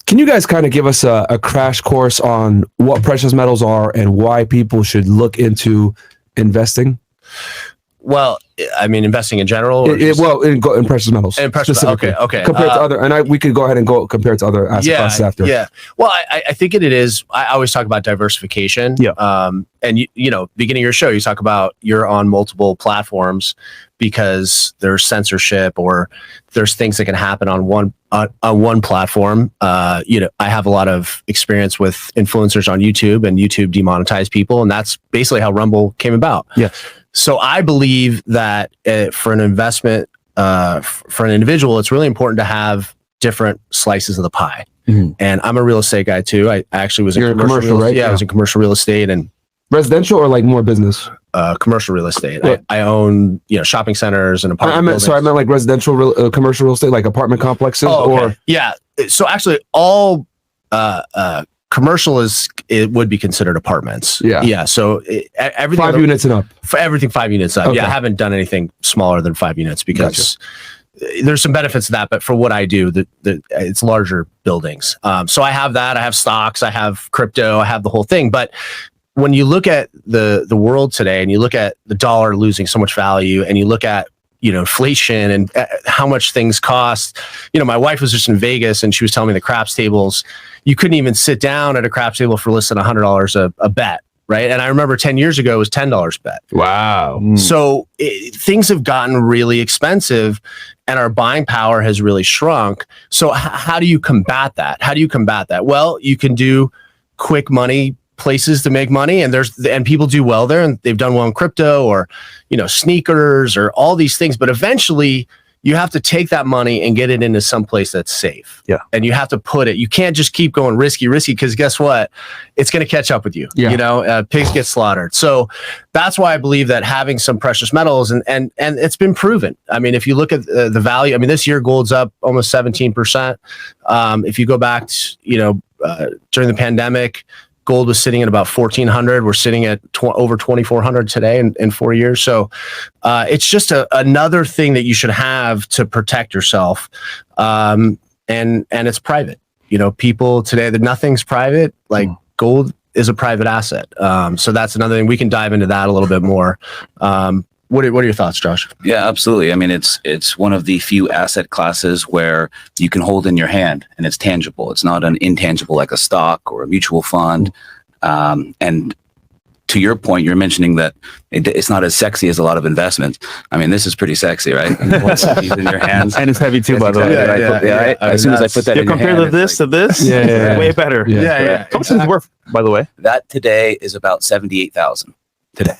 Can you guys kind of give us a crash course on what precious metals are and why people should look into investing? Well, I mean, investing in general? Or in precious metals. In precious metals, okay. Compared to other, and we could go ahead and go compared to other asset classes after. Yeah. Well, I think it is. I always talk about diversification. Yeah. And beginning of your show, you talk about you're on multiple platforms because there's censorship or there's things that can happen on one platform. I have a lot of experience with influencers on YouTube, and YouTube demonetized people, and that's basically how Rumble came about. Yeah. So I believe that for an investment, for an individual, it's really important to have different slices of the pie. Mm-hmm. And I'm a real estate guy too. I actually was in commercial, right? Yeah, I was in commercial real estate and residential or like more business. Commercial real estate. Yeah. I own shopping centers and apartment buildings. I meant like residential, commercial real estate, like apartment complexes. Yeah. So actually, all commercial it would be considered apartments. Yeah. So everything 5 units and up. For everything 5 units up. Okay. Yeah, I haven't done anything smaller than 5 units because there's some benefits to that. But for what I do, it's larger buildings. So I have that. I have stocks. I have crypto. I have the whole thing. But when you look at the world today, and you look at the dollar losing so much value, and you look at inflation and how much things cost. My wife was just in Vegas and she was telling me the craps tables, you couldn't even sit down at a craps table for less than $100 a bet, right? And I remember 10 years ago it was $10 a bet. Wow. So things have gotten really expensive and our buying power has really shrunk. So how do you combat that? Well, you can do quick money places to make money, and people do well there, and they've done well in crypto or sneakers or all these things. But eventually you have to take that money and get it into some place that's safe. Yeah. And you have to put it, you can't just keep going risky, because guess what? It's going to catch up with you. Yeah. Pigs get slaughtered. So that's why I believe that having some precious metals and it's been proven. I mean, if you look at the value, I mean, this year gold's up almost 17%. If you go back to, during the pandemic, gold was sitting at about 1,400. We're sitting at over 2,400 today in 4 years. So it's just another thing that you should have to protect yourself. And it's private. People today, nothing's private. Like gold is a private asset. So that's another thing. We can dive into that a little bit more. What are your thoughts, Josh? Yeah, absolutely. I mean, it's one of the few asset classes where you can hold in your hand and it's tangible. It's not an intangible like a stock or a mutual fund. And to your point, you're mentioning that it's not as sexy as a lot of investments. I mean, this is pretty sexy, right? It's in your hands. And it's heavy too, by the way. Yeah. As soon as I put that in your hand. Compare this to this? Yeah. Way better. Yeah. How much is it worth, by the way? That today is about 78,000 today.